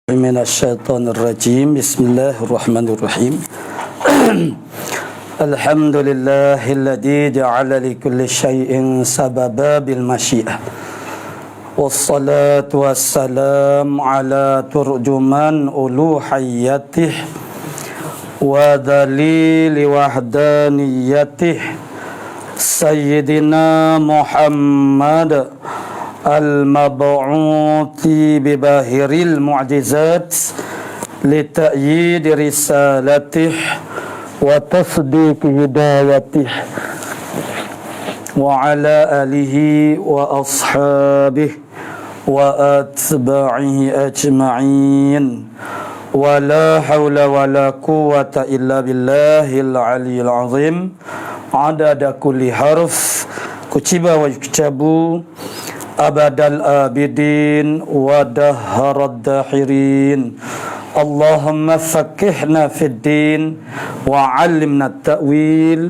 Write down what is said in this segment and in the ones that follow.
من الشيطان الرجيم بسم الله الرحمن الرحيم الحمد لله الذي جعل لكل شيء سببا بالمشيئة والصلاة والسلام على ترجمان ألوهيته ودليل وحدانيته سيدنا محمد المبعوث بباهر المعجزات لتأييد رسالته وتصديق هدايته وعلى آله وأصحابه وأتباعه أجمعين ولا حول ولا قوة إلا بالله العلي العظيم عدد كل حرف كتب ويكتب أبد الآبدين ودهر الداحرين اللهم فقهنا في الدين وعلمنا التأويل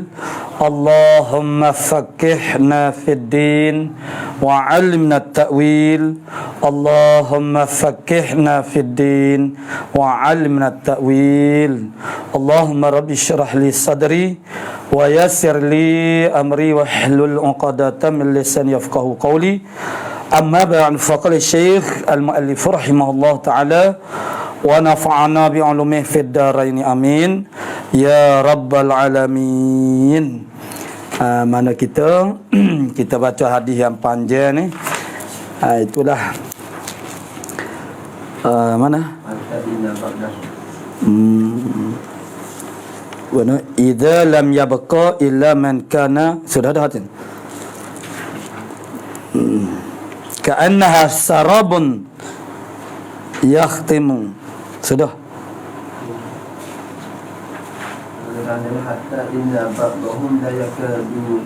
اللهم فقهنا في الدين وعلمنا التأويل اللهم فقهنا في الدين وعلمنا التأويل اللهم رب اشرح لي صدري ويسر لي أمري واحلل عقدة من لساني يفقهوا قولي أما بعد فقال الشيخ المؤلف رحمه الله تعالى ونفعنا بعلومه في الدارين آمين ya rabbal alamin. Mana kita baca hadis yang panjang ni. Itulah mana? Wana idza lam yabqa illa man kana sudah ada hadis. Ka'annaha sarabun yakhtimu. Sudah. Hatta inna ba'dahum la yakadu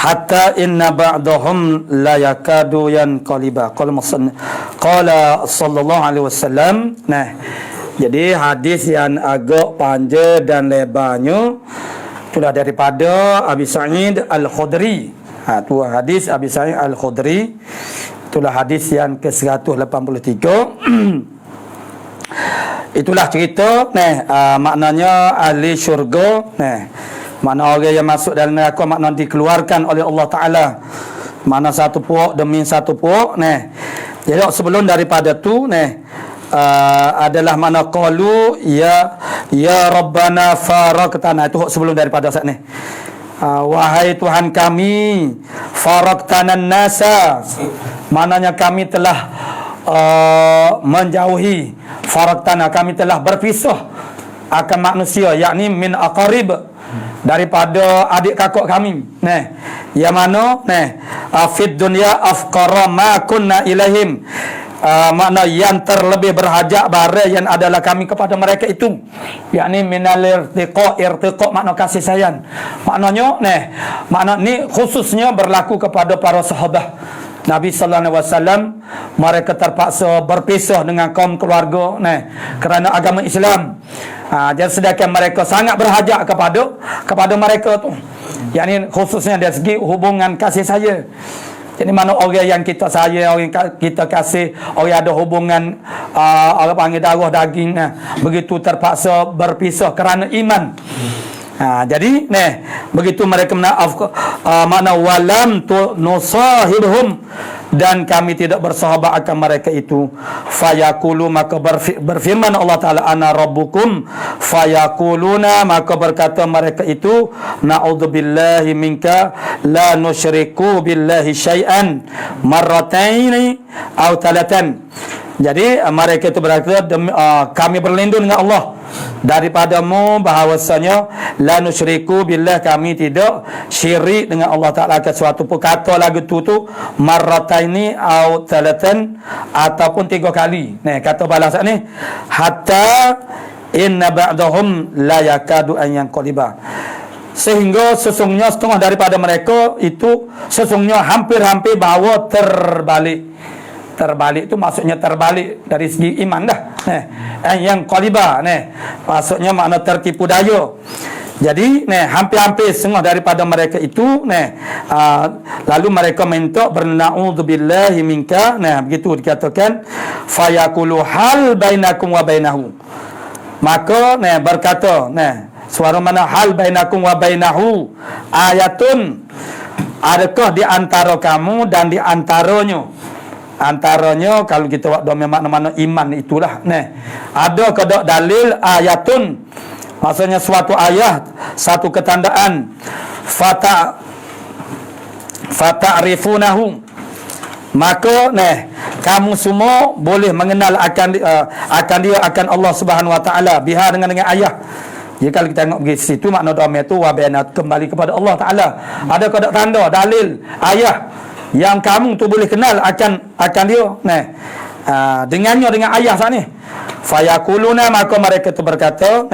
hatta inna ba'dahum la yakadu yanqaliba qala sallallahu alaihi wasallam. Nah, jadi hadis yang agak panjang dan lebarnya itulah daripada Abi Sa'id Al-Khudri. Tu hadis Abi Sa'id Al-Khudri. Itulah hadis yang ke-183. Itulah cerita maknanya ahli syurga, makna orang yang masuk dalam neraka makna dikeluarkan oleh Allah Taala, makna satu puak demi satu puak. Jadi sebelum daripada tu adalah makna qalu ya rabbana faraqtana. Itu sebelum daripada saat ni. Wahai Tuhan kami, faraqtana nasa, maknanya kami telah menjauhi, faraqtana kami telah berpisah akan manusia, yakni min aqarib, daripada adik kakak kami. Yang mana fid dunya afqara ma kunna ilaihim, makna yang terlebih berhajat barang yang adalah kami kepada mereka itu, yakni minal irtiqa makna kasih sayang. Maknanya makna ni khususnya berlaku kepada para sahabat Nabi sallallahu alaihi wasallam. Mereka terpaksa berpisah dengan kaum keluarga kerana agama Islam. Jadi sedangkan mereka sangat berhajat kepada mereka tu, yakni khususnya dari segi hubungan kasih sayang. Jadi mana orang yang kita sayang, orang yang kita kasih, orang yang ada hubungan orang panggil darah daging, begitu terpaksa berpisah kerana iman. Jadi begitu mereka makna walam tu nusahibhum, dan kami tidak bersahabat akan mereka itu. Fayaqulu, maka berfirman Allah Taala, ana rabbukum, fayaquluna, maka berkata mereka itu, na'udzubillahi minka la nusyriku billahi syai'an marrataini aw talatan. Jadi mereka itu berkata, kami berlindung dengan Allah daripadamu, bahawasanya la nusyriku billah, kami tidak syirik dengan Allah Ta'ala ke suatu perkata lagu tu marrataini au talatan, ataupun 3 kali. Kata balas ni hatta inna ba'dahum la yakadu an yanqaliba, sehingga sesungguhnya setengah daripada mereka itu sesungguhnya hampir-hampir bahawa terbalik. Terbalik itu maksudnya terbalik dari segi iman dah. Yang qaliba maksudnya makna tertipu daya. Jadi hampir-hampir setengah daripada mereka itu lalu mereka minta berna'udzubillahi minka, begitu dikatakan, fayaqulu hal bainakum wa bainahu. Maka berkata suara mana hal bainakum wa bainahu ayatun, adakah di antara kamu dan di antaranya. Antaranya kalau kita buat domain mana-mana iman itulah. Ada kedak dalil ayatun, maksudnya suatu ayat, satu ketandaan, fata'rifunahu, maka kamu semua boleh mengenal akan dia, akan Allah Subhanahu wa taala, biha dengan ayat. Jadi kalau kita tengok pergi situ, makna domain itu wabianat, kembali kepada Allah taala. Ada kedak tanda dalil ayat yang kamu tu boleh kenal akan dia dengannya, dengan ayah sana ni. Fayaquluna, maka mereka tu berkata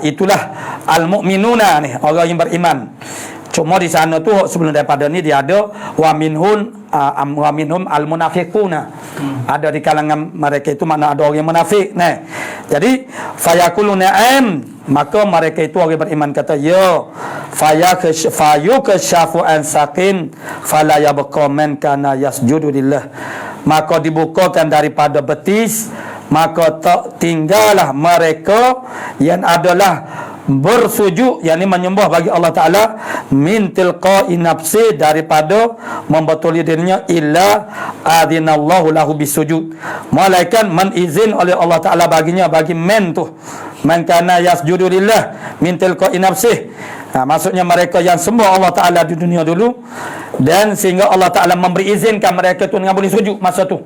itulah al-mu'minuna orang yang beriman. Cuma di sana tu sebelum daripada ni dia ada wa minhum al-munafiquna. Ada di kalangan mereka itu mana ada orang yang munafik. Jadi fayaquluna maka mereka itu orang beriman kata ya fayukashafu an saqin fala yabqa man kana yasjudu lillah. Maka dibukakan daripada betis, maka tak tinggallah mereka yang adalah bersujud, yakni menyembah bagi Allah Ta'ala, min tilqa'i nafsi, daripada membetuli dirinya, illa adzinallahu lahu bisujud, malaikat menizin oleh Allah Ta'ala baginya, bagi men tu, man kana yasjudu lillah min tilqa'i nafsi. Maksudnya mereka yang sembah Allah Ta'ala di dunia dulu, dan sehingga Allah Ta'ala memberi izinkan mereka tu dengan boleh sujud masa tu,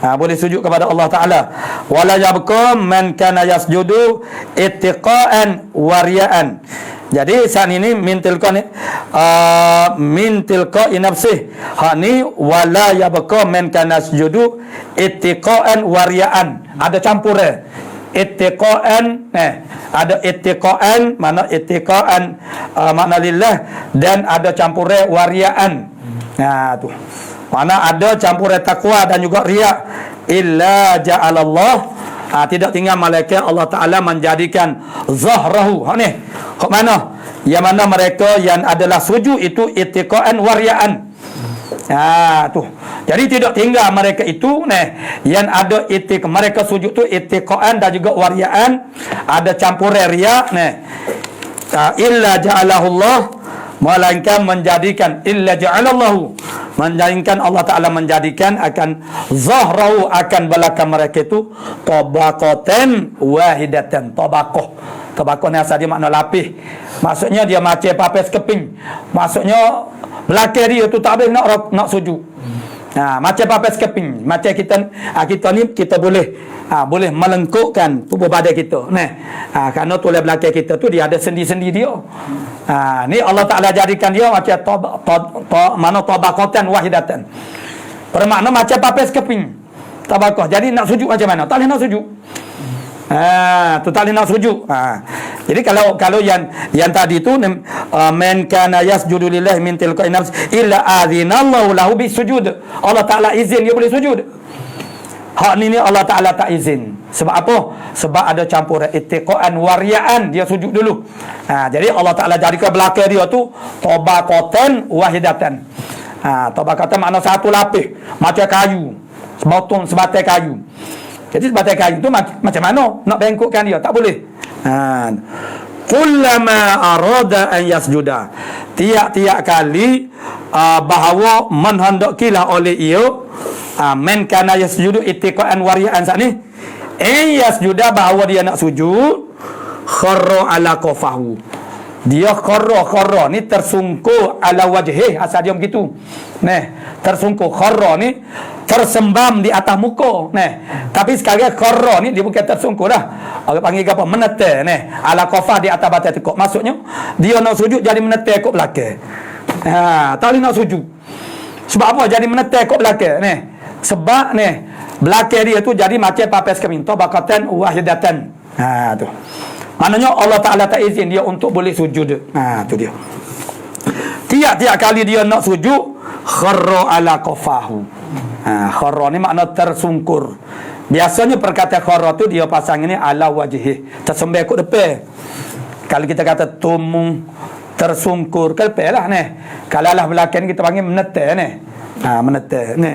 boleh sujud kepada Allah Ta'ala. Wala yabqa man kana yasjudu ittiqa'an wariya'an. Jadi saat ini min tilqa'i nafsih, hak ni wala yabqa man kana yasjudu ittiqa'an wariya'an, ada campur ittiqa'an, ada ittiqa'an, mana ittiqa'an makna lillah, dan ada campur wariya'an. Tu mana ada campur takwa dan juga riya. Illa ja'alallah, tidak tinggal malaikat Allah Ta'ala menjadikan zahrahu. Ni kok mana yang mana mereka yang adalah sujud itu ittiqa'an wariya'an. Tu. Jadi tidak tinggal mereka itu yang ada mereka sujud tu ittiqa'an dan juga wariya'an, ada campur riya. Illa ja'alahullah, melainkan menjadikan, illa ja'alallahu, menjadikan Allah Ta'ala menjadikan akan zahrahu, akan belakang mereka itu tabaqatan wahidatan. Tabaqah ni asal dia makna lapis, maksudnya dia macam papes keping, maksudnya belakang dia tu tak boleh nak sujud. Macam papes keping, macam kita ni kita boleh melengkukkan tubuh badan kita. Kerana tulang belakang kita tu dia ada sendi-sendi dia. Ni Allah Ta'ala jadikan dia macam tabaqatan wahidatan. Bermakna macam papes keping, tabaqah. Jadi nak sujud macam mana? Tak boleh nak sujud. Tu tak boleh nak sujud. Jadi kalau yang tadi tu man kana yasjudu lillahi min tilqa'i nafsi illa adzinallahu lahu bisujud, Allah Ta'ala izin dia boleh sujud. Hak ni Allah Ta'ala tak izin. Sebab apa? Sebab ada campuran ittiqa'an wariya'an, dia sujud dulu. Jadi Allah Ta'ala jadikan belakang dia tu tabaqatan wahidatan. Tabaqatan makna satu lapis, macam kayu, sebatai kayu. Jadi sebatai kayu tu macam mana nak bengkokkan dia? Tak boleh. Kullama arada an yasjuda, tiap-tiap kali bahawa menghendakilah oleh ia man kana yasjudu ittiqa'an wariya'an saat ni yasjuda, bahawa dia nak sujud, kharra ala qafahu, dia kharra ni tersungkur, ala wajhih, asal dia begitu. Tersungkur, kharra ni tersembam di atas muka. Tapi sekarang kharra ni dia bukan tersungkur dah. Orang panggil apa? Menetel. Ala qafah, di atas batas tekuk. Maksudnya dia nak sujud jadi menetel kok belakang. Tak boleh nak sujud. Sebab apa jadi menetel kok belakang? Sebab belakang dia tu jadi macam papes keping, tabaqatan wahidatan. Tu. Maknanya Allah Ta'ala tak izin dia untuk boleh sujud. Tu dia. Tiap-tiap kali dia nak sujud, kharra ala qafahu. Kharra ni makna tersungkur. Biasanya perkataan kharra tu dia pasang ini ala wajhi, tersembah kat depan. Kalau kita kata tumung tersungkur kelpelah ni. Kalau lah belakang kita panggil menetel ni. Menetel ni.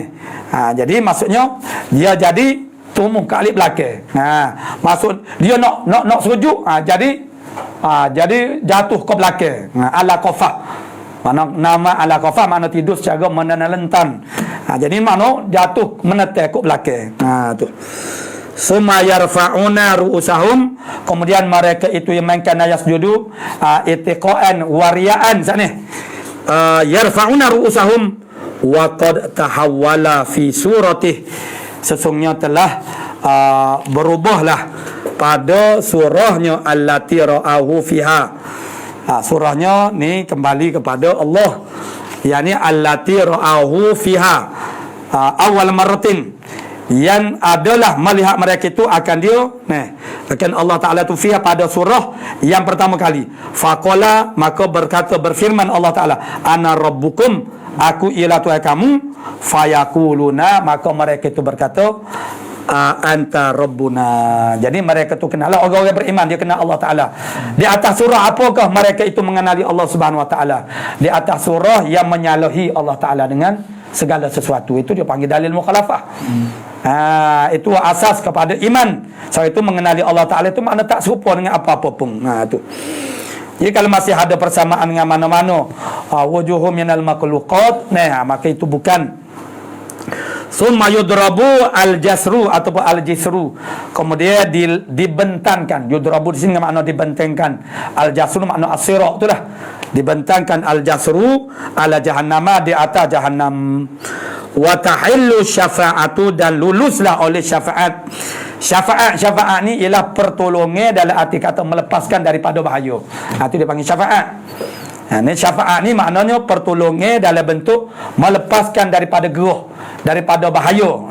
Jadi maksudnya dia jadi tumung ke alif belakang. Maksud dia nak serujuk, jadi jatuh ke belakang. Ala qafah. Mana nama ala qafah makna tidur secara menelentan. Jadi makna jatuh menetel ke belakang. Tu. Summa yarfa'una ru'usahum, kemudian mereka itu yang mainkan yasjudu itiqaan wariyaan sana. Yarfa'una ru'usahum wa qad tahawwala fi suratih, sesungguhnya telah berubahlah pada surahnya allati ra'ahu fiha. Surahnya ni kembali kepada Allah, yakni allati ra'ahu fiha awal maratin, yang adalah melihat mereka itu akan dia akan Allah Ta'ala tu fiha pada surah yang pertama kali. Faqala, maka berfirman Allah Ta'ala, ana rabbukum, aku ialah Tuhan kamu. Fayaquluna, maka mereka itu berkata, anta rabbuna. Jadi mereka itu kenal, orang-orang beriman dia kenal Allah Ta'ala. Di atas surah apakah mereka itu mengenali Allah Subhanahu Wa Ta'ala? Di atas surah yang menyalahi Allah Ta'ala dengan segala sesuatu. Itu dia panggil dalil mukhalafah. Itu asas kepada iman. So itu mengenali Allah Ta'ala itu makna tak serupa dengan apa-apa pun. Itu. Jadi kalau masih ada persamaan dengan mana-mana wujuhum minal makhluqat, maka itu bukan. Summa yudrabu al-jasru ataupun al-jisru, kemudian dibentangkan. Yudrabu di sini makna dibentangkan. Al-jasru makna as-sirat, itulah. Dibentangkan al-jasru ala jahannama, di atas jahannam. Wa tahillu syafa'atu, dan luluslah oleh syafaat. Syafaat ni ialah pertolongan dalam arti kata melepaskan daripada bahaya. Itu dia panggil syafaat. Ni syafaat ni maknanya pertolongan dalam bentuk melepaskan daripada geruh, daripada bahaya.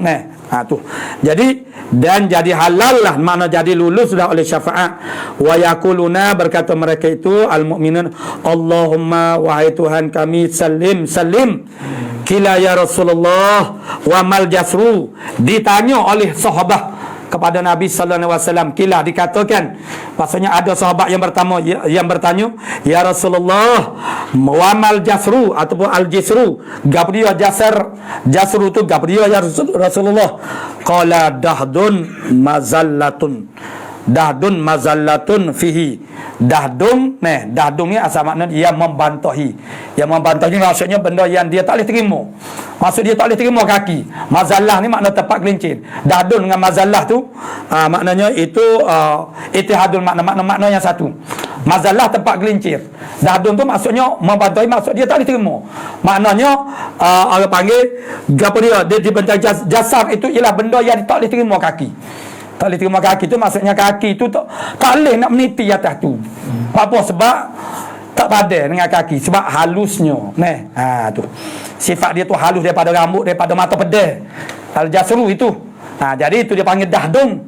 Tu. Jadi dan jadi halal lah, makna jadi lulus dah oleh syafaat. Wa yaquluna, berkata mereka itu al-mu'minun, Allahumma, wahai Tuhan kami, salim kila ya Rasulullah wa mal jasru. Ditanya oleh sahabat kepada Nabi sallallahu alaihi wasallam, kila dikatakan, maksudnya ada sahabat yang bertanya, ya Rasulullah, wa mal jasru ataupun al jisru, gap dia jasru tu gap dia ya Rasulullah. Qala dahdun mazallatun fihi. Dahdung ni asal makna yang membantahi. Yang membantahi maksudnya benda yang dia tak boleh terima. Maksud dia tak boleh terima kaki. Mazallah ni makna tempat gelincir. Dahdun dengan mazallah tu maknanya itu ittihadul makna yang satu. Mazallah tempat gelincir. Dahdun tu maksudnya membantahi, maksud dia tak boleh terima. Maknanya orang panggil apa dia dibentang jasad itu ialah benda yang tak boleh terima kaki. Tak boleh terima kaki tu maksudnya kaki tu tak boleh nak meniti atas tu. Apa sebab tak padan dengan kaki, sebab halusnya. Tu. Sifat dia tu halus daripada rambut, daripada mata pedal. Al-jasru itu. Jadi itu dia panggil dahdung.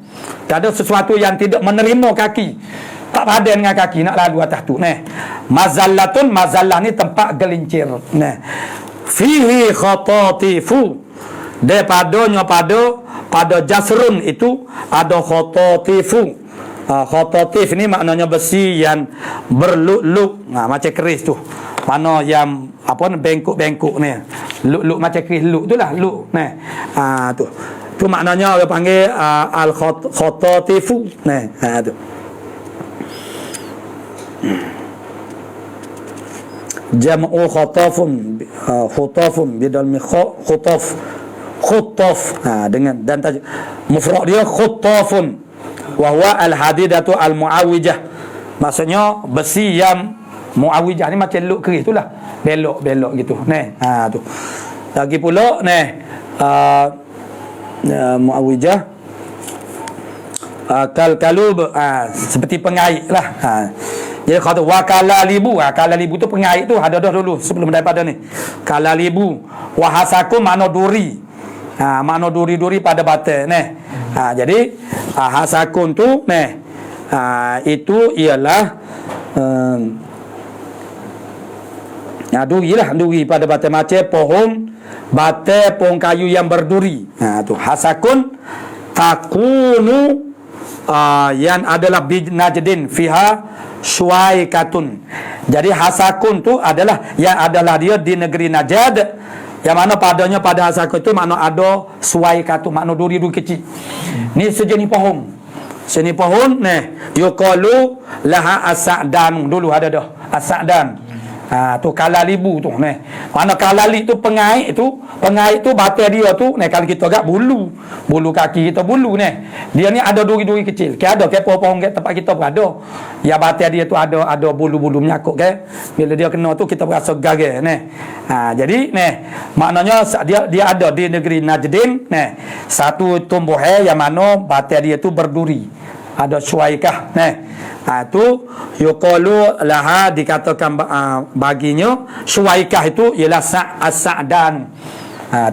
Tak ada sesuatu yang tidak menerima kaki. Tak padan dengan kaki nak lalu atas tu. Mazallatun, mazallah ni tempat gelincir. Fihi khatatifu. Daripadanya pada jasrun itu ada khotatifu. Khotatif ni maknanya besi yang berluk-luk, macam keris tu. Mana yang bengkok-bengkok ni. Luk-luk macam keris luk tu lah, luk. Tu. Tu maknanya orang panggil al khotatifu. Tu. Jam'u khotafun bidal khutaf dengan dan mufrad dia khutafun wa huwa al-hadidatu al-mu'awijah, maksudnya besi yang mu'awijah ni macam luk keris itulah, belok-belok gitu. Tu. Lagi pula mu'awijah kalub seperti pengait lah. Jadi kata wakalalibu, kalalibu tu pengait tu ada dah dulu sebelum daripada ni. Kalalibu wahasakum makna duri. Makna duri-duri pada batal jadi hasakun tu itu ialah duri pada batal, macam pohon kayu yang berduri. Tu hasakun takunu yang adalah binajdin fiha syuaikatun. Jadi hasakun tu adalah yang adalah dia di negeri Najd, yang mana padanya pada hasakun itu makna ada suaikatun, makna duri-duri kecil. Ni sejenis pohon. Sejenis pohon yuqalu laha as-sa'dan. Dulu ada dah as-sa'dan. Tu kalalibu tu mana kalali tu pengaik tu batai dia tu kalau kita agak bulu kaki kita bulu dia ni ada duri-duri kecil ada pohon kat tempat kita pun ada ya batai dia tu ada bulu-bulu menyakut bila dia kena tu kita berasa gagal jadi maknanya dia ada di negeri Najdin satu tumbuhan yang mana batai dia tu berduri, ada syuaikah tu yuqalu laha, dikatakan baginya syuaikah itu ialah as-sa'dan.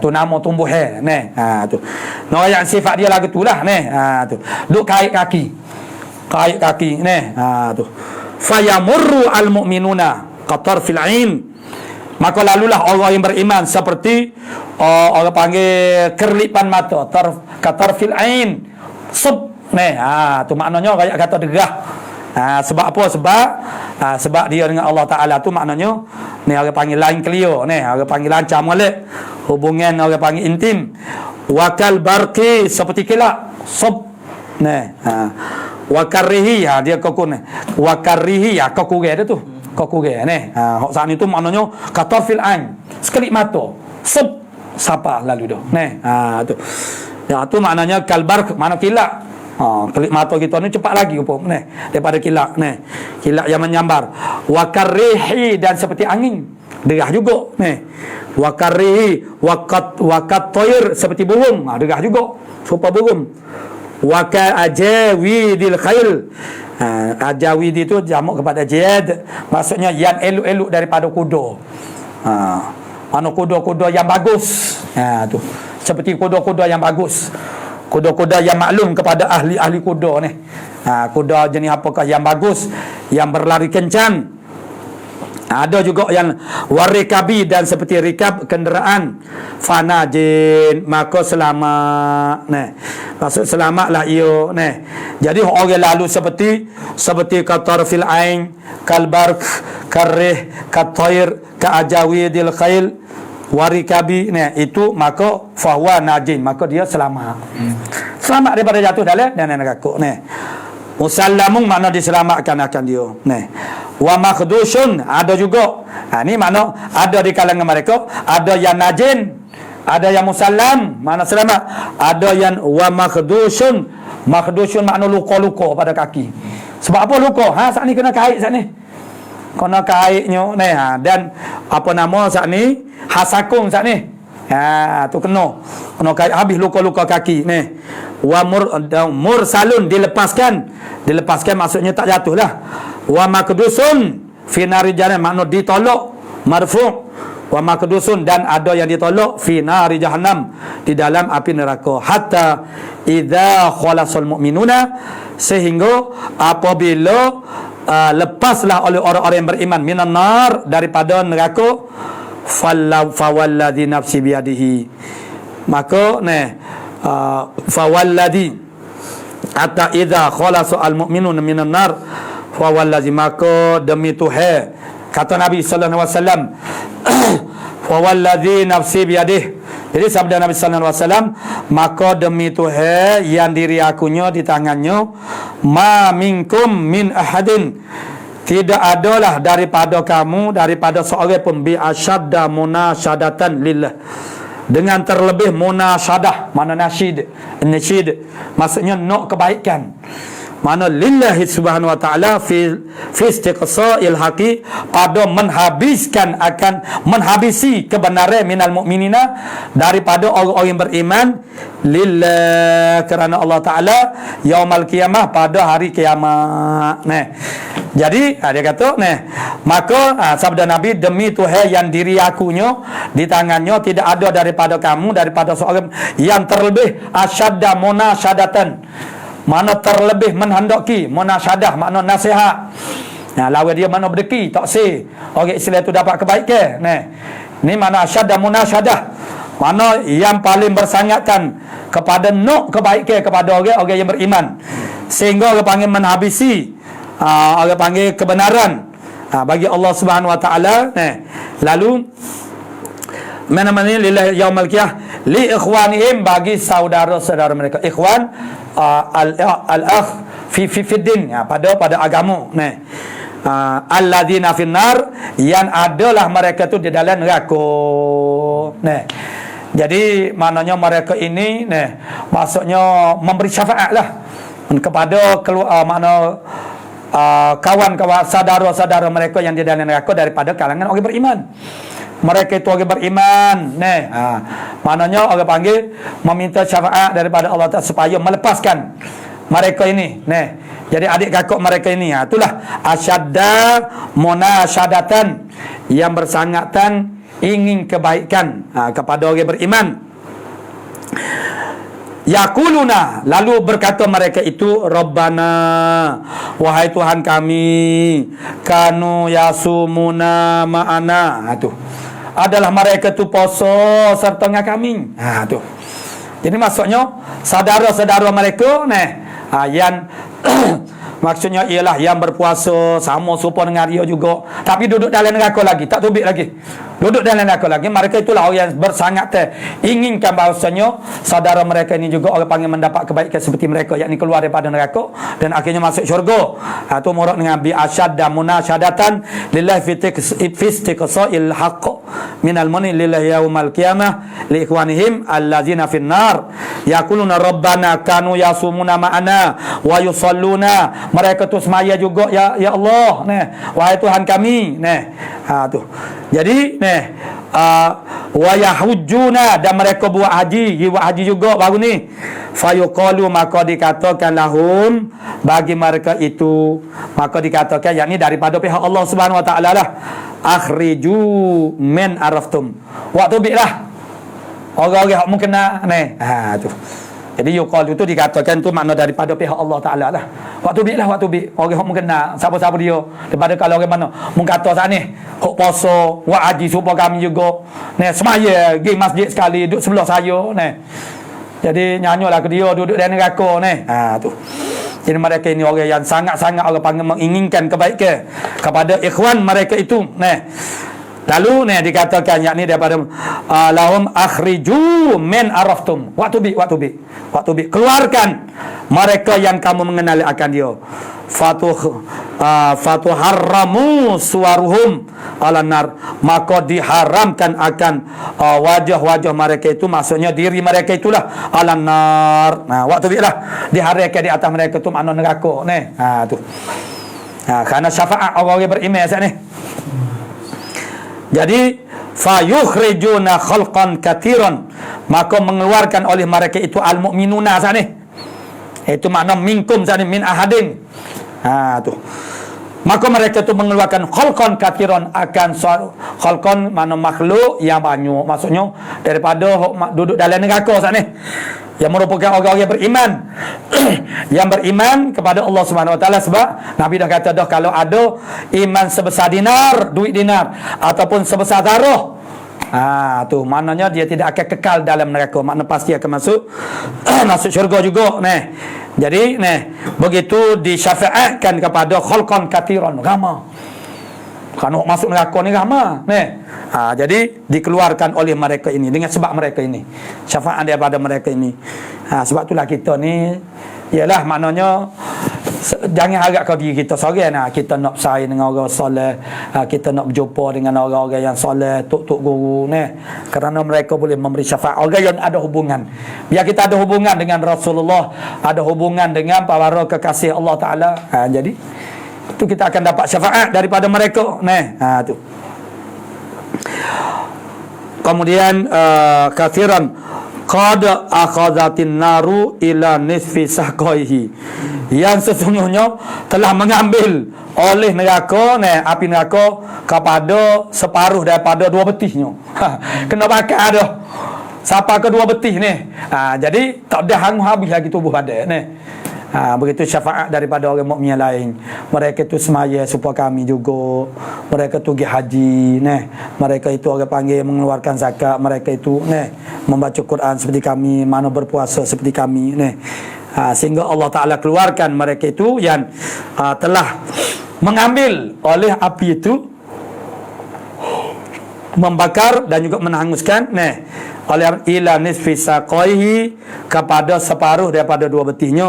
Tu nama tumbuhan tu. Yang sifat dia lagu tulah tu. Duk kait kaki tu. Fayamurru al-mu'minuna qatarfil ain. Maka lalulah orang yang beriman seperti orang panggil kerlipan mata, qatarfil ain. Tu maknanya kayak kata derah. Sebab apa? Sebab dia dengan Allah Ta'ala tu maknanya ni orang panggil lain clear, orang panggil lancam balik, hubungan orang panggil intim. Wakal barqi, seperti kilat wakarihi, dia kokun wakarihi, kokure dia tu kokure hok sana tu maknanya qatarfil ain, sekelip mata siapa lalu dah tu tu maknanya kalbarq, mana kilat. Kelip mata kita ni cepat lagi daripada kilat kilat yang menyambar. Wakarihi, dan seperti angin, derah juga wakarihi, wakat toir, seperti burung, derah juga serupa burung. Waka ajawidil khail, ajawid itu jamak kepada jad, maksudnya yang elok-elok daripada kuda. Mana kuda-kuda yang bagus, tu seperti kuda-kuda yang bagus, kuda-kuda yang maklum kepada ahli-ahli kuda kuda jenis apakah yang bagus, yang berlari kencang. Ada juga yang warikabi, dan seperti rikab kenderaan. Fanajin, maka selamat maksud selamatlah ia jadi orang lalu seperti qatarfil ain, kalbarq, karih, katair, kaajawidil khail, warikabi itu, maka fahuwa najin, maka dia selamat daripada jatuh dalam dan neraka musallamun, makna diselamatkan akan dia wa makhdusun, ada juga ni makna ada di kalangan mereka, ada yang najin, ada yang musallam, makna selamat, ada yang wa makhdusun makna luka-luka pada kaki. Sebab apa luka? Saat ni kena kait, kena kaitnya dan apa nama saat ni hasakung saat ni tu kena kait habis luka-luka kaki wa mursalun, dilepaskan maksudnya tak jatuh lah. Wa makdusun fi nari jahannam, makna ditolak, marfu'. Wa makdusun, dan ada yang ditolak fi nari jahannam, di dalam api neraka. Hatta idza khalasal mu'minuna, sehingga apabila lepaslah oleh orang-orang yang beriman minan nar, daripada neraka, fawalladhi nafsi biadihi, maka fawalladhi hatta idza khalasa al-mu'minuna minan nar fawalladhi, maka demi Tuhan, kata Nabi sallallahu alaihi wasallam fawalladhi nafsi biadihi. Jadi sabda Nabi sallallahu alaihi wasallam, maka demi Tuhan yang diri akunya di tangannya, ma minkum min ahadin, tidak adalah daripada kamu, daripada seorang pun, bi asyadda munasyadatan lillah, dengan terlebih munasyadah, mana nasyid, maksudnya nak kebaikan, mana lillahi subhanahu wa ta'ala fi istiqsa'il haqi, pada menghabisi kebenaran minal mu'minina, daripada orang-orang yang beriman, lillah, kerana Allah Ta'ala, yaumal qiyamah, pada hari kiamat. Jadi dia kata maka sabda Nabi, demi Tuhan yang diri akunya di tangannya, tidak ada daripada kamu, daripada seorang yang terlebih asyadda munasyadatan, mana terlebih menghendaki, munasyadah makna nasihat. Lawan dia mana berdeki, tak say orang Islam itu dapat kebaikan. Ni mana asyadda munasyadah, mana yang paling bersangatkan kepada nak kebaikan kepada orang yang beriman. sehingga orang panggil menhabisi, orang panggil kebenaran bagi Allah Subhanahu Wa Taala. Lalu mana-mana lillahi yaumil qiyamah li ikhwanihim, bagi saudara-saudara mereka. Ikhwan al-akh fi din, pada agama. Alladzina finnar, yang adalah mereka tu di dalam neraka. Jadi maknanya mereka ini maksudnya memberi syafaat lah kepada kawan-kawan saudara-saudara mereka yang di dalam neraka daripada kalangan orang beriman. Mereka itu orang beriman. Maknanya orang panggil meminta syafaat daripada Allah Ta'ala supaya melepaskan mereka ini. Jadi adik kakak mereka ini, itulah asyadda munasyadatan, yang bersangatan ingin kebaikan kepada orang beriman. Yaquluna, lalu berkata mereka itu, Rabbana, wahai Tuhan kami, kanu yasumuna ma'ana. Itu adalah mereka tu poso serta dengan kami. Tu. Jadi maksudnya saudara-saudara mereka yang maksudnya ialah yang berpuasa sama serupa dengan dia juga, tapi duduk dalam neraka lagi, tak tubik lagi, duduk dalam neraka lagi. Mereka itulah orang yang bersangat inginkan bahawasanya saudara mereka ini juga orang panggil mendapat kebaikan seperti mereka, yakni keluar daripada neraka dan akhirnya masuk syurga. Itu murad dengan bi asyadda munasyadatan lillahi fi istiqsa'il haqq minal muni lillahi yaumal qiyamah li ikhwanihim allazina finnar yaquluna rabbana kanu yasumuna ma'ana wa yusalluna. Mereka tu semaya juga, ya Allah, wahai Tuhan kami. Tu. Jadi wa yahujjuna, dan mereka buat haji juga baru ni. Fayuqalu, maka dikatakan lahum, bagi mereka itu, maka dikatakan yakni daripada pihak Allah Subhanahu Wa Taala lah, akhriju min araftum, waktu bilah orang-orang hak mungkin tu. Jadi yuqal itu dikatakan tu makna daripada pihak Allah Taala lah. Waktu bi orang hok mengenal siapa-siapa dia. Daripada kalau orang mana mung kata sat ni hok poso, buat haji supaya kami juga. Semaya pergi masjid sekali duduk sebelah saya Jadi nyanyolah ke dia duduk dalam neraka tu. Jadi mereka ini orang yang sangat-sangat orang panggil menginginkan kebaikan kepada ikhwan mereka itu. Lalu dikatakan yakni daripada lahum akhriju min araftum, waktu bi keluarkan mereka yang kamu mengenali akan dia. Fatuharramu suwaruhum ala nar, maka diharamkan akan wajah-wajah mereka itu, maksudnya diri mereka itulah ala nar. Waktu bi lah diharamkan di atas mereka itu makna neraka tu. Karena syafaat orang beriman saat ni. Jadi fayukhrijuna khalqan katiran, maka mengeluarkan oleh mereka itu al-mu'minuna saat ni. Itu makna minkum saat ni, min ahadin. Tu. Maka mereka itu mengeluarkan khalqan katiran, akan khalqan makna makhluk yang banyak, maksudnya daripada duduk dalam neraka saat ni, yang merupakan orang-orang yang beriman yang beriman kepada Allah Subhanahu Wa Taala. Sebab Nabi dah kata dah, kalau ada iman sebesar duit dinar ataupun sebesar darah, tu maknanya dia tidak akan kekal dalam neraka, makna pasti akan masuk masuk syurga juga. Jadi begitu disyafaatkan kepada khalqan katiran, ramah. Kan masuk neraka ni ramah jadi dikeluarkan oleh mereka ini dengan sebab mereka ini, syafaat daripada mereka ini. Sebab itulah kita ni ialah maknanya jangan harap kau diri kita seorang kita nak bersaing dengan orang soleh, kita nak berjumpa dengan orang-orang yang soleh, tok-tok guru kerana mereka boleh memberi syafaat, orang yang ada hubungan. Biar kita ada hubungan dengan Rasulullah, ada hubungan dengan para kekasih Allah Taala, jadi itu kita akan dapat syafaat daripada mereka. Tu. Kemudian kathiran qad akhadhatin naru ila nisfi sahqaihi, yang sesungguhnya telah mengambil oleh neraka api neraka kepada separuh daripada dua betihnya. Kena bakar dah sampai ke dua betih jadi tak dah hang habis lagi tubuh badan begitu syafaat daripada orang mukmin yang lain. Mereka itu semaya supaya kami juga, mereka itu pergi haji mereka itu orang panggil mengeluarkan zakat, mereka itu membaca Quran seperti kami, mana berpuasa seperti kami Sehingga Allah Ta'ala keluarkan mereka itu yang telah mengambil oleh api itu, membakar dan juga menghanguskan oleh ila nisfi saqaihi, kepada separuh daripada dua betisnya,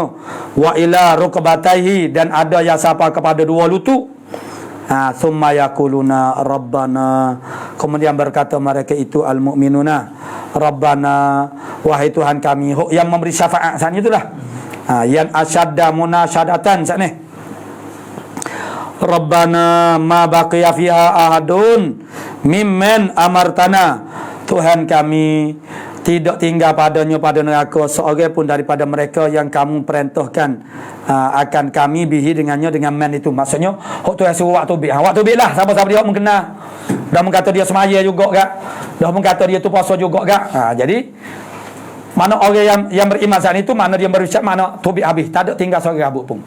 wa ila rukbataihi, dan ada yang sampai kepada dua lutut. Summa yaquluna rabbana, kemudian berkata mereka itu al-mu'minuna, rabbana, wahai Tuhan kami, yang memberi syafaat saat itulah, yang asyadda munasyadatan saat ni, rabbana ma baqiya fiha ahadun mimman amartana, Tuhan kami, tidak tinggal padanya pada neraka seorang pun daripada mereka yang kamu perintahkan akan kami bihi dengannya, dengan man itu. Maksudnya hok Tuhan suruh waktu bih lah, siapa-siapa dia mengenal, dah mengata dia semaya juga gak, dah mengata dia tu puasa juga gak. Jadi mana orang yang beriman saat itu, mana dia berucap, mana tubik habis, tak ada tinggal seorang rabuk pun.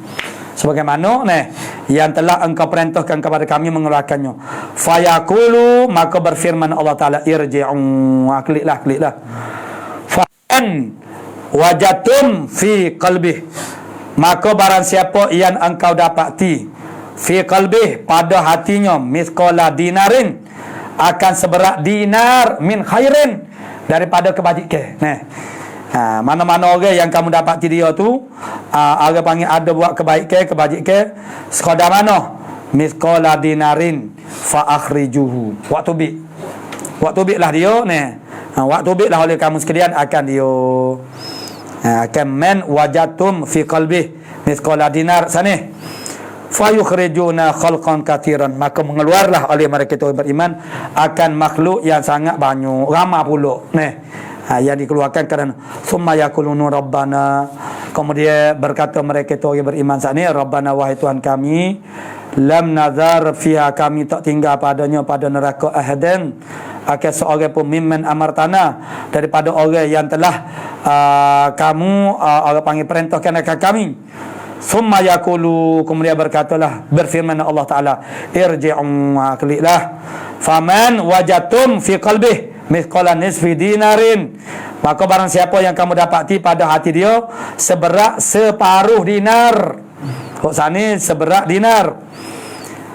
Sebagaimana yang telah engkau perintahkan kepada kami mengeluarkannya. Fayaqulu, maka berfirman Allah Ta'ala, irji'un, kliklah. Fa'an wajatum fi qalbih, maka barang siapa yang engkau dapati fi qalbih, pada hatinya, mithqala dinarin, akan seberat dinar, min khairin, daripada kebajikan. Mana-mana orang yang kamu dapati dia tu, orang panggil ada buat kebajikan sekadar mana, mithqala dinarin fa akhrijuhu, waktu bik lah dia waktu bik lah oleh kamu sekalian akan dia akan man wajatum fi qalbih mithqala dinar sana fa yukhrijuna khalqan katiran, maka mengeluarlah oleh mereka itu beriman akan makhluk yang sangat banyak, ramai pula yang dikeluarkan kerana summa yaqulunu rabbana, kemudian berkata mereka itu yang beriman saat ini, rabbana, wahai Tuhan kami, lam nazar fiha, kami tak tinggal padanya pada neraka ahadan, akan seorang pun mimman amartana, daripada orang yang telah kamu orang panggil perintahkan akan kami. Summa yaqulu, kemudian berkatalah, berfirman Allah Ta'ala, irji'un, kliklah, faman wajatum fi qalbih mithqala nisfi dinarin, maka barang siapa yang kamu dapati pada hati dia seberat separuh dinar, kok sana seberat dinar,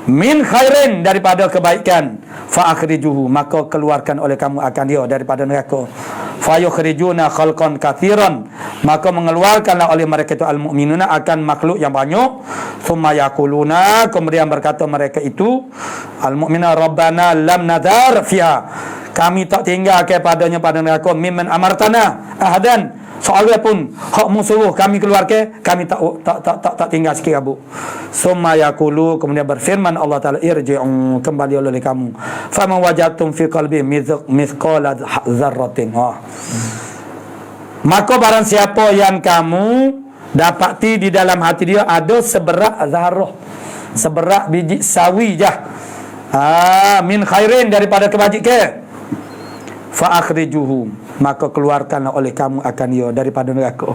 min khairin, daripada kebaikan, fa akhrijuhu, maka keluarkan oleh kamu akan dia daripada neraka, fa yukhrijuna khalqan katsiran, maka mengeluarkanlah oleh mereka itu al-mu'minuna akan makhluk yang banyak. Summa yaquluna, kemudian berkata mereka itu al-mu'minuna, rabbana lam nadar fiha, kami tak tinggal kepadanya pada neraka, mimman amartana ahadan, seorang pun hak musuh kami keluarkan, kami tak tinggal sikit abu. Summa yaqulu, kemudian berfirman Allah Ta'ala, irji'un, kembali oleh kamu, faman wajadtum fi qalbi mithqala dzarratin, maka barang siapa yang kamu dapati di dalam hati dia ada seberat zarah, seberat biji sawi jah, min khairin, daripada kebajikan, fa akhrijuhu, maka keluarkanlah oleh kamu akan dia daripada neraka,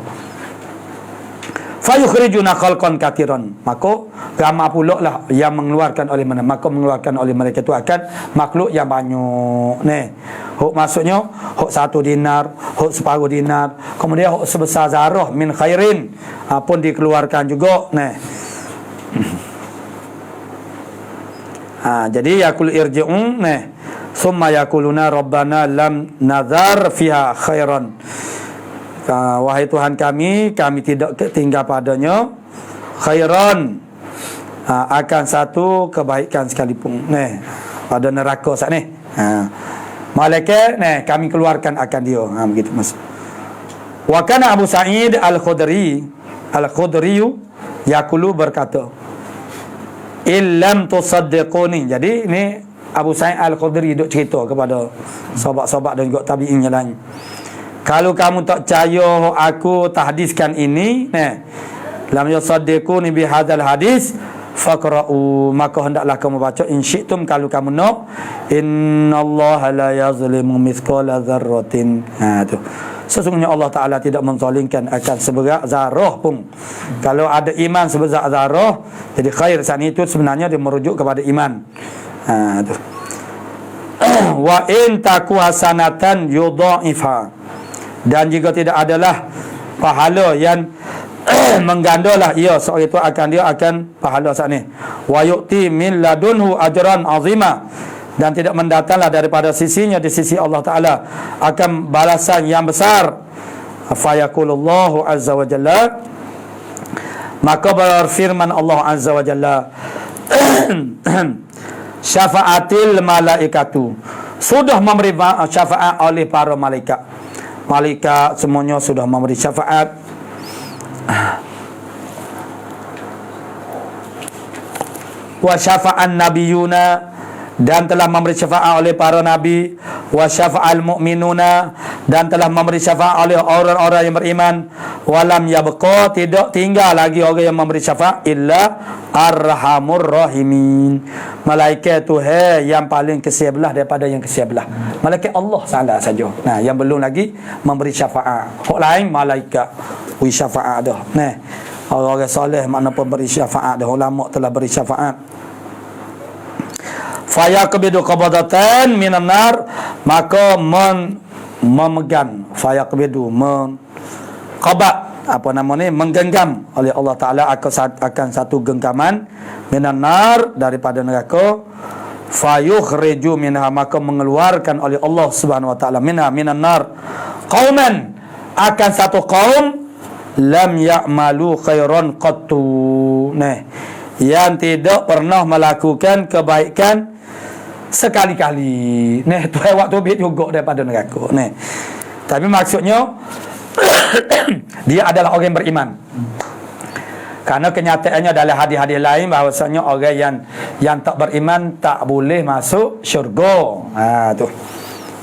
fa yukhrijuna khalqan katiran, maka ramai pula lah yang mengeluarkan oleh mana, maka mengeluarkan oleh mereka itu akan makhluk yang banyak hok maksudnya hok 1 dinar, hok separuh dinar, kemudian hok sebesar zarah min khairin pun dikeluarkan juga jadi yakul irji'un summa yaquluna rabbana lam nazar fiha khairan, wahai Tuhan kami tidak tinggal padanya khairan, akan satu kebaikan sekalipun pada neraka saat ni, malaikat kami keluarkan akan dia, begitu mas. Wa kana Abu Sa'id Al-Khudri yaqulu, berkata, illam tusaddiquni, jadi ini Abu Sa'id Al-Khudri duk cerita kepada sahabat-sahabat dan juga tabi'in yang lain, kalau kamu tak percaya aku tahdiskan ini, lam yusaddiquni bi hadzal hadis faqra'u, maka hendaklah kamu baca, in syi'tum, kalau kamu nak, innallaha la yazlimu mithqala dzarratin, tu sesungguhnya Allah Ta'ala tidak menzalimkan akan seberat zarah pun. Kalau ada iman seberat zarah, jadi khair saat itu sebenarnya dia merujuk kepada iman. Tu. Wa in taku hasanatan yudha'ifha, dan jika tidak adalah pahala yang menggandalah ia seorang itu akan pahala saat ni. Wa yu'ti min ladunhu ajran azima, dan tidak mendatanglah daripada sisinya di sisi Allah Ta'ala akan balasan yang besar. Fayaqulullahu azza wa jalla, maka berfirman Allah azza wa jalla, syafa'atil malaikatu, sudah memberi syafaat oleh para malaikat. Malaikat semuanya sudah memberi syafaat. Wa syafa'an nabiyuna, dan telah memberi syafaat oleh para nabi. Wa syafa'al mu'minuna, dan telah memberi syafaat oleh orang-orang yang beriman. Walam yabqa, tidak tinggal lagi orang yang memberi syafaat illa arhamur rahimin, malaikat tu yang paling kesian belah daripada yang kesian belah. Malaikat Allah salah saja. Nah, yang belum lagi memberi syafaat. Hak lain malaikat beri syafaat dah. Nah, orang-orang soleh mana pemberi syafaat dah, ulama telah beri syafaat. Fayaqbidu qabadatan minan nar, maka memegang, fayaqbidu qabad, apa nama ni, menggenggam oleh Allah Ta'ala akan satu genggaman minan nar, daripada neraka. Fayukhriju minha, maka mengeluarkan oleh Allah Subhanahu Wa Ta'ala minha, minan nar, qauman, akan satu kaum lam ya'malu khairan qattu, nah, yang tidak pernah melakukan kebaikan sekali-kali. Nah, tu waktu bit juga daripada neraka. Nah, tapi maksudnya dia adalah orang yang beriman. Karena kenyataannya dalam hadis-hadis lain bahawasanya orang yang tak beriman tak boleh masuk syurga. Tu.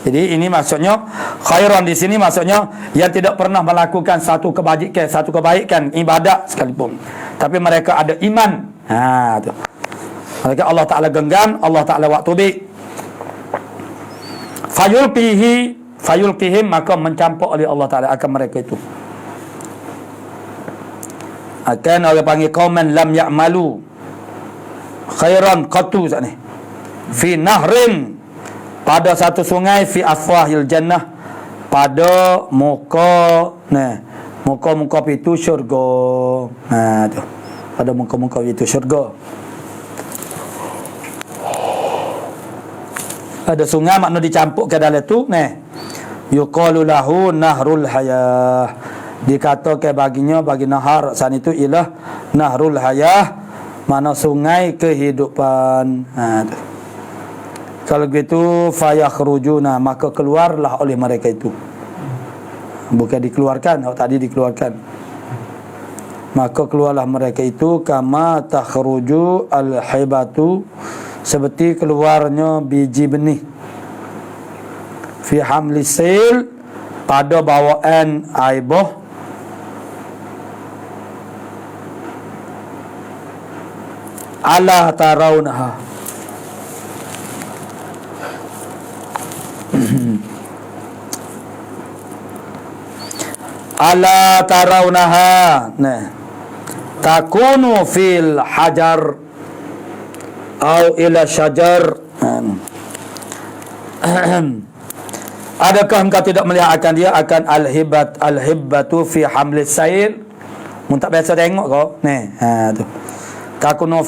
Jadi ini maksudnya khairan di sini maksudnya yang tidak pernah melakukan satu kebaikan ibadat sekalipun, tapi mereka ada iman. Tu. Mereka Allah Ta'ala genggam, Allah Ta'ala waktu bi fayulqihim, maka mencampur oleh Allah Ta'ala akan mereka itu. Akan orang panggil qauman lam ya'malu khairan qattu ni, fi nahrin, pada satu sungai, fi afwahil jannah, pada muka pintu syurga. Tu, pada muka pintu syurga ada sungai, makna dicampur ke dalam tu. Yuqalu lahu nahrul hayah, dikatakan baginya, bagi nahar sana itu ialah nahrul hayah, mana sungai kehidupan. Tu. Kalau begitu fayakhrujuna, maka keluarlah oleh mereka itu, bukan dikeluarkan, tadi dikeluarkan, maka keluarlah mereka itu kama takhruju al-hibatu, seperti keluarnya biji benih, fi hamli sail, pada bawaan aibah, ala tarawnaha, ala tarawnaha, takunu fil hajar au ila syajar. Adakah engkau tidak melihat akan dia, akan al-hibbatu fi hamlis sail? Mun tak biasa tengok kau tu. Takunu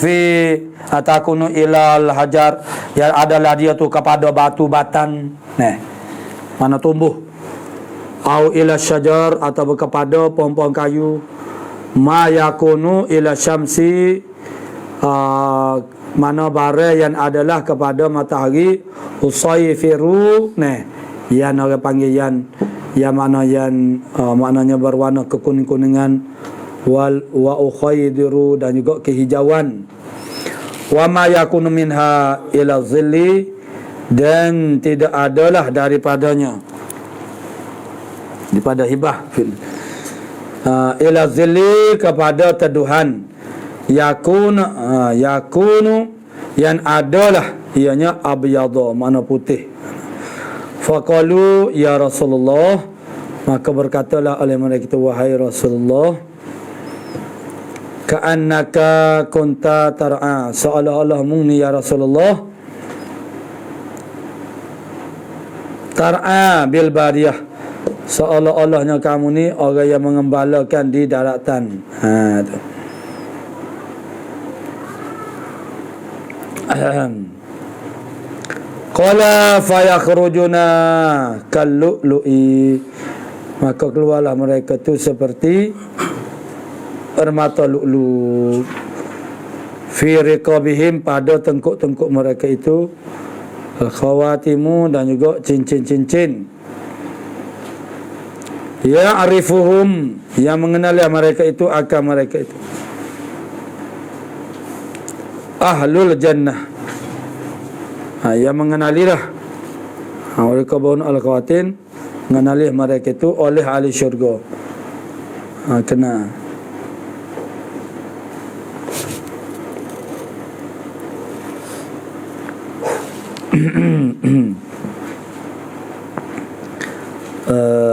ila al-hajar, yang adalah dia tu kepada batu batan, mana tumbuh. Au ila syajar, atau kepada pohon-pohon kayu. Ma yakunu ila syamsi, mana bara yang adalah kepada matahari. Usayfiru, yang orang panggil yang mana yang maknanya berwarna kekuning-kuningan. Wa ukhaydiru, dan juga kehijauan. Wa ma yakunu minha ila zilli, dan tidak adalah daripadanya, daripada hibah ila zilli, kepada teduhan. Yakunu, yang adalah ianya abyadha, mana putih. Faqalu ya Rasulullah, maka berkatalah oleh mereka itu, wahai Rasulullah, ka'annaka kunta tar'a, seolah-olah mungni ya Rasulullah, tar'a bil bariyah, seolah-olahnya kamu ni orang yang mengembalakan di daratan. Tu. Qala fayakhrujuna kallu'lu'i, maka keluarlah mereka tu seperti permata lu'lu' fi riqabihim, pada tengkuk-tengkuk mereka itu, khawatimu, dan juga cincin-cincin. Ya arifuhum, yang mengenali mereka itu akan mereka itu ahlul jannah, yang mengenalilah mereka baun al-khawatin, mengenali mereka itu oleh ahli syurga. Kena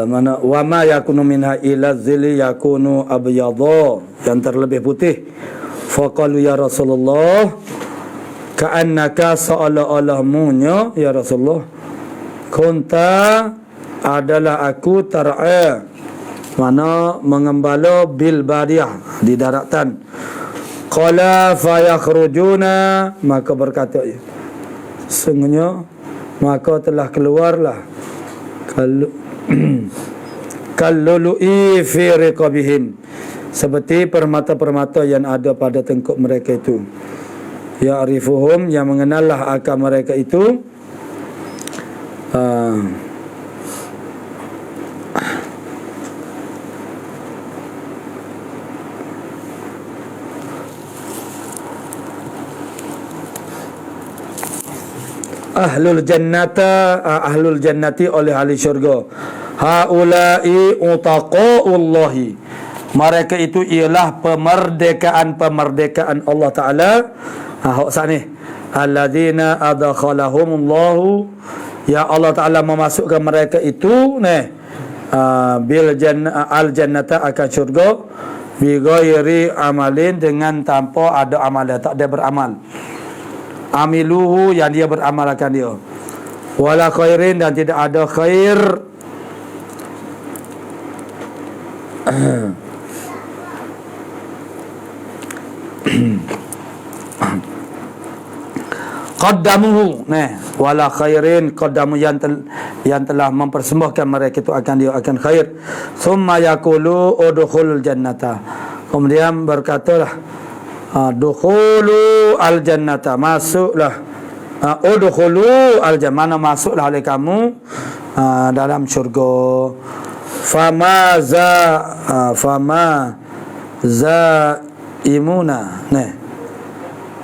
mana wama yakunu minha ila zili yakunu abyadha, yang terlebih putih. Faqalu ya Rasulullah, ka'annaka, seolah-olahmunya ya Rasulullah, kunta, adalah aku, tar'a, mana mengembala, bil bariyah, di daratan. Qala fayakhrujuna, maka berkata sungguhnya maka telah keluarlah kallulu'i fi riqabihim, seperti permata-permata yang ada pada tengkuk mereka itu. Ya arifuhum, yang mengenallah akan mereka itu ahlul jannati, oleh ahli syurga. Haula'i utaqaullahi, mereka itu ialah pemerdekaan Allah Ta'ala. Hak sani alladzina adkhalahumullahu, ya Allah Ta'ala memasukkan mereka itu bil jannata, akan syurga, bi ghairi amalin, dengan tanpa ada amal, tak ada beramal. Amiluhu, yang dia beramalkan dia. Wala khairin, dan tidak ada khair. Qaddamuhu, wala khairin, qaddamu, yang telah mempersembahkan mereka itu akan dia, akan khair. Summa yaqulu udkhulul jannata, kemudian berkatalah dukhulu al jannata, masuklah, udkhulu al jannah, masuklah oleh kamu dalam syurga. Fama zaimuna,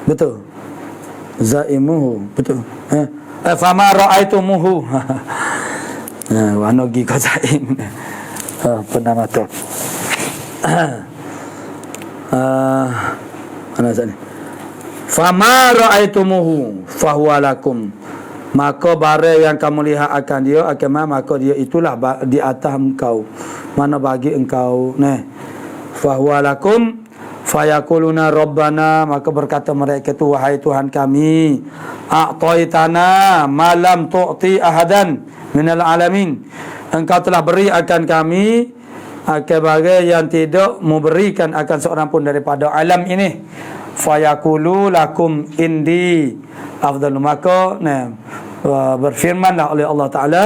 betul, zaimuhu, betul. Fama ra'aitumuhu, wa nogi ka zaim, pernah tu. Mana sana? Fama ra'aitumuhu fahuwa lakum, maka barang yang kamu lihat akan dia, maka dia itulah di atas engkau, mana bagi engkau. Fahuwa lakum, fayakuluna rabbana, maka berkata mereka itu, wahai Tuhan kami, a'taitana malam tu'ti ahadan minal alamin, engkau telah beri akan kami sebagai yang tidak memberikan akan seorang pun daripada alam ini. Fayaqulu lakum indi afdalu, maka berfirmanlah oleh Allah Ta'ala,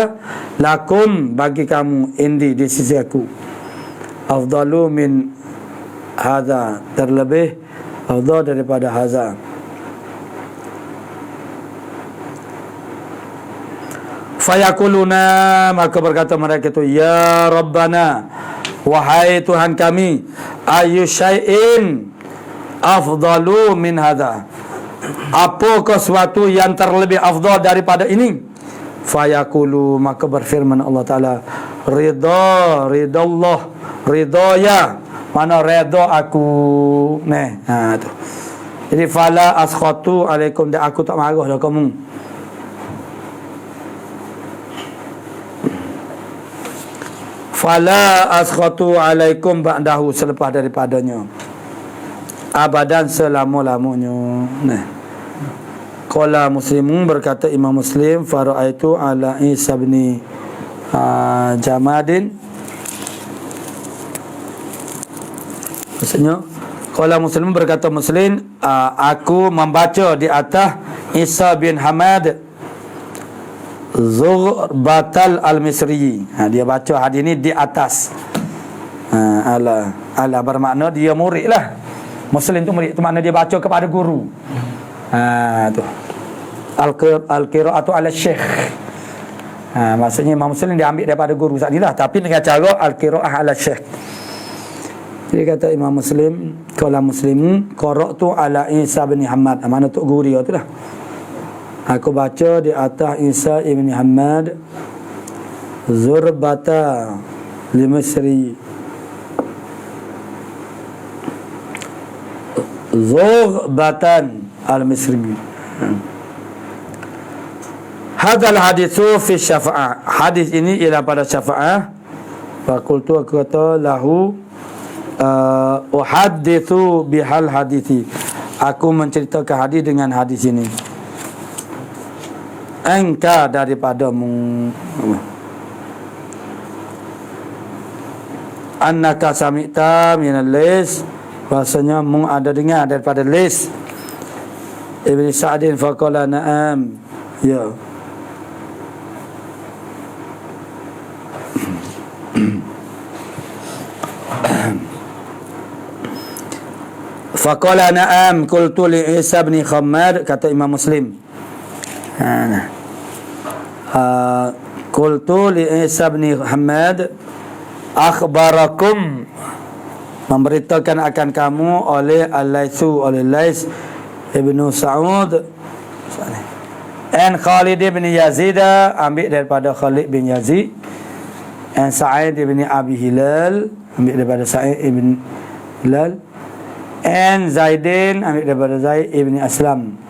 lakum, bagi kamu, indi, di sisi aku, afdalu min hadza, terlebih afdal daripada hadza. Fayaquluna, maka berkata mereka itu, ya Rabbana, wahai Tuhan kami, ayu syai'in afdalu min hadza, apakah sesuatu yang terlebih afdal daripada ini? Fayaqulu, maka berfirman Allah Ta'ala, ridallah, ridaya, mana redha aku. Tu. Jadi fala askhatu alaikum, dan aku tak marah dah kamu. Fala askhatu alaikum ba'dahu, selepas daripadanya, abadan, selama-lamanya. Qala Muslimun, berkata Imam Muslim, fara'aitu ala Isa bin Jamadin. Maksudnya kalau Muslim berkata Muslim, aku membaca di atas Isa bin Hamad Zughbatal al-Misri. Dia baca hadis ni di atas. Ala bermakna dia murid lah. Muslim tu murid, tu makna dia baca kepada guru. Tu al-qira'atu ala syekh. Maksudnya Imam Muslim dia ambil daripada guru tadi lah, tapi dengan cara al-qira'ah ala syekh. Jadi kata Imam Muslim, kalau Muslim qara'tu ala Isa bin Hamad, mana tu guru dia tu lah. Aku baca di atas Isa ibn Hamad Zurbata al-Misri. Zurbatan al-Misri. Hadal hadithu fi syafa'ah. Hadis ini ialah pada syafa'ah. Fakultu aku kata lahu uhaddithu bihal hadithi. Aku menceritakan hadis dengan hadis ini. Engkau daripada annaka sami'ta minal lis, rasanya mung ada dengar daripada Lis Ibn Sa'din faqala na'am. Ya. Faqala na'am qultu li Isa bin Hamad, kata Imam Muslim. Qultu li Isa bin Hamad akhbarakum, memberitakan akan kamu oleh Al-Laitsu, oleh Lais ibnu Sa'ud an Khalid bin Yazid, ambil daripada Khalid bin Yazid, an Sa'id bin Abi Hilal, ambil daripada Sa'id ibn Hilal, an Zaidin, ambil daripada Zaid ibn Aslam.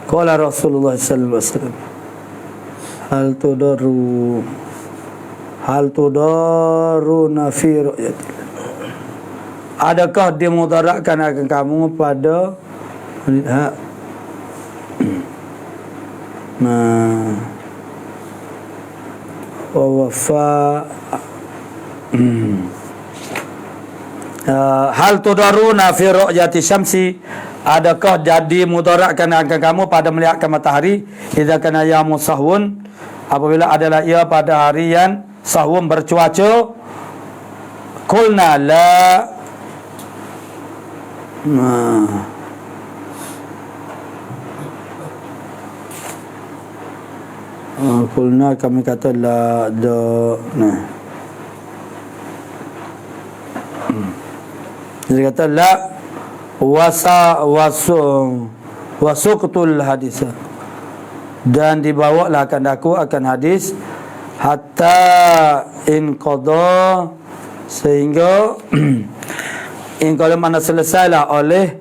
Qala Rasulullah sallallahu alaihi wasallam, hal tudaruna fi ru'yati, adakah dimudaratkan akan kamu pada melihat hal tudaruna fi ru'yati syamsi, adakah jadi mudaratkan akan kamu pada melihatkan matahari, idza kana yaum sahwun, apabila adalah ia pada harian sahwun bercuaca. Qulna la, qulna kami kata la jadi kata la wasuqtul hadis, dan dibawalah akan hadis hatta in qada, sehingga in qala mana selesailah oleh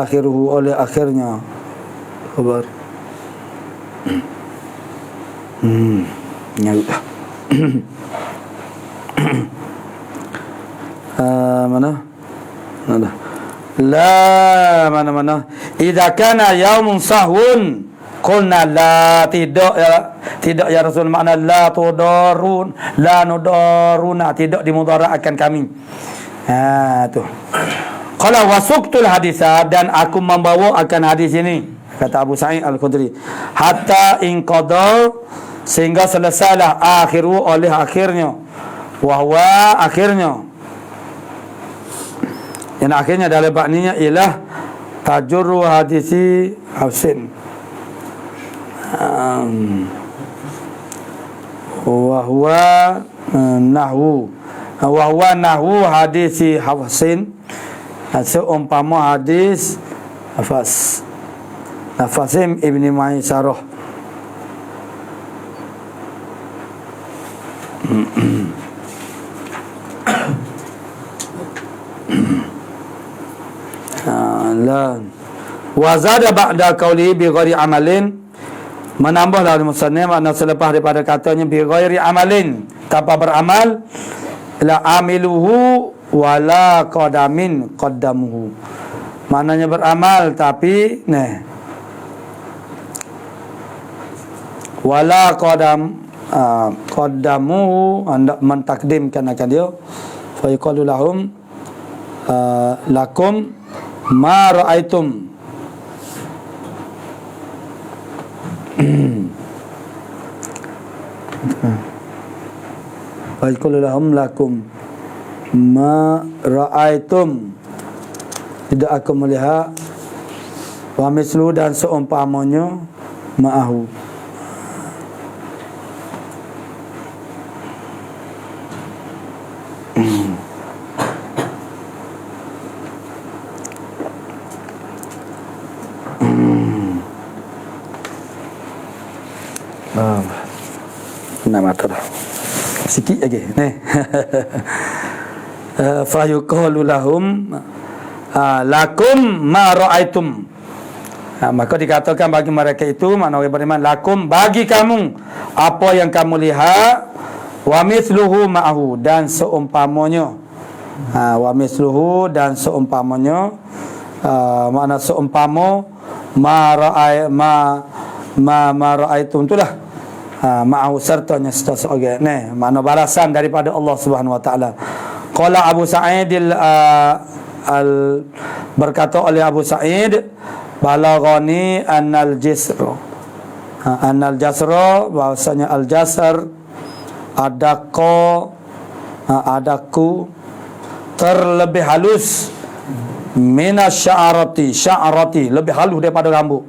akhiruhu, oleh akhirnya khabar. Nyala. Mana la mana idza kana yaumun sahwun qulna la, tidak ya Rasul, makna la tudarun, la nudaruna, tidak dimudaratkan kami. Tu qala wasuqtul haditha, dan aku membawa akan hadis ini, kata Abu Sa'id Al-Khudri, hatta in qada, sehingga selesailah akhiru, oleh akhirnya, wahwa akhirnya. Yang akhirnya dalam bab ni ialah tajurru hadisi Hafsin, wa huwa nahwu hadisi Hafsin, seumpama hadis Nafasim ibni Maisarah. Wazada ba'da qawlihi bi ghairi amalin, menambahlah musannif makna selepas daripada katanya bi ghairi amalin, tanpa beramal, la amiluhu wala qadamin qaddamuhu. Maknanya beramal tapi wala qaddamuhu, hendak mentakdimkan akan dia. Fa yaqulu lahum lakum ma ra'aitum. Fa yaqulu lahum lakum ma ra'aitum, tidak aku melihat, wa mislu, dan seumpamanya, ma'ahu. Nak mata dah sikit lagi fa yuqalu lahum lakum ma ra'aitum. Maka dikatakan bagi mereka itu, makna orang beriman, lakum, bagi kamu apa yang kamu lihat, wa mithluhu ma'ahu, dan seumpamanya. Wa mithluhu, dan seumpamanya, makna seumpama ma ra'aitum itulah ma'ahu, sertanya seorang. Makna balasan daripada Allah Subhanahu wa taala. Qala Abu Sa'id berkata oleh Abu Sa'id, balaghani annal jisra, bahwasanya al jasar adaku terlebih halus, sya'rati, lebih halus daripada rambut,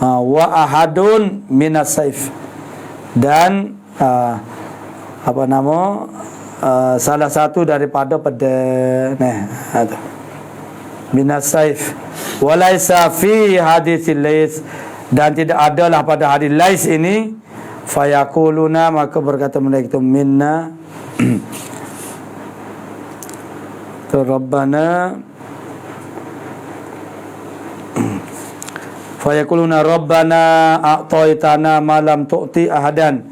wa ahadun minas saif, dan salah satu daripada pedang minas saif. Walaisa fi haditsil lais, dan tidak adalah pada hadis lais ini. Fayaquluna, maka berkata mereka itu, minna Rabbana, fayaquluna Rabbana a'taitana ma lam tu'ti ahadan,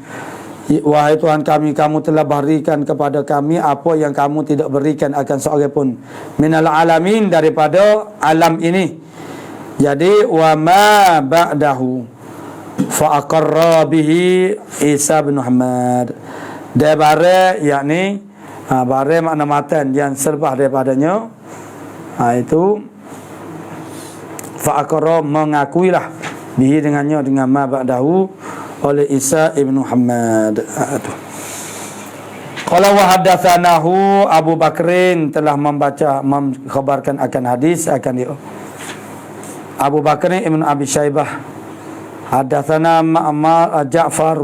wahai Tuhan kami, kamu telah berikan kepada kami apa yang kamu tidak berikan akan seorang pun, minal alamin, daripada alam ini. Jadi wa ma ba'dahu fa aqarra bihi Isa bin Muhammad, dia bare, yakni bare makna matan yang selepas daripadanya, itu fa aqarra, mengakuilah, bihi dengannya, dengan ma ba'dahu, oleh Isa ibn Muhammad. Qala wa hadatsanahu Abu Bakrin, telah mengkhabarkan akan hadis akan dia Abu Bakr ibn Abi Syaibah. Hadatsana Ma'mar Ja'far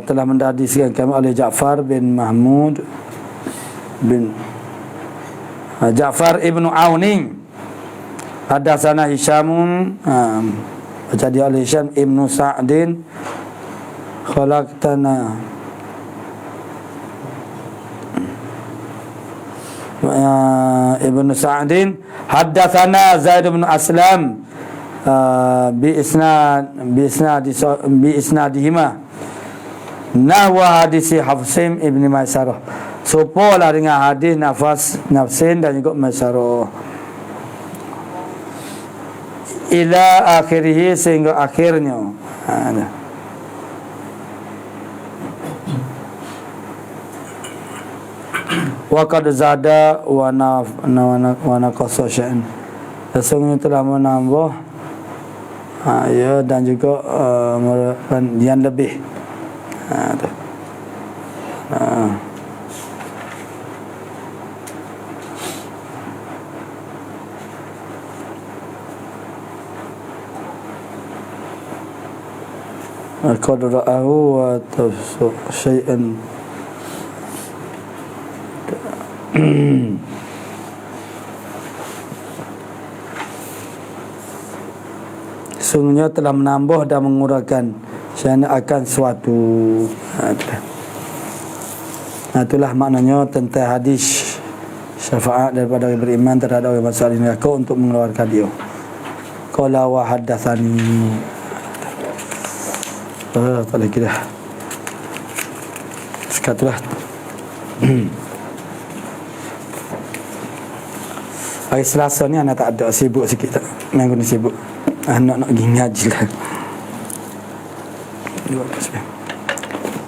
telah mendadiskan kami oleh Ja'far bin Mahmud bin Ja'far ibn Auning. Hadatsana Hisyamun, jadi oleh Hisyam ibn Sa'din, khalaqtana ibn Sa'din. Hadatsana Zaid bin Aslam bi isnadihima nahwa hadisi Hafsim ibn Maisarah, serupalah dengan hadis Nafsin dan juga Maisarah, ila akhirih, sehingga akhirnya. Wa qad zada wa naqasa sya'an, sesungguhnya telah menambah dan juga yang lebih. Qad ra'ahu wa tafsu syai'an. Sungguhnya telah menambah dan mengurangkan syai'an akan suatu. Itulah maknanya tentang hadis syafaat daripada orang beriman terhadap orang masuk neraka untuk mengeluarkan dia. Qala wa haddatsani. Tak lagi dah. Sekatulah. Hari Selasa ni anak tak ada, sibuk sikit tak. Minggu ni sibuk. Anak nak pergi ngaji lah.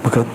Bukan.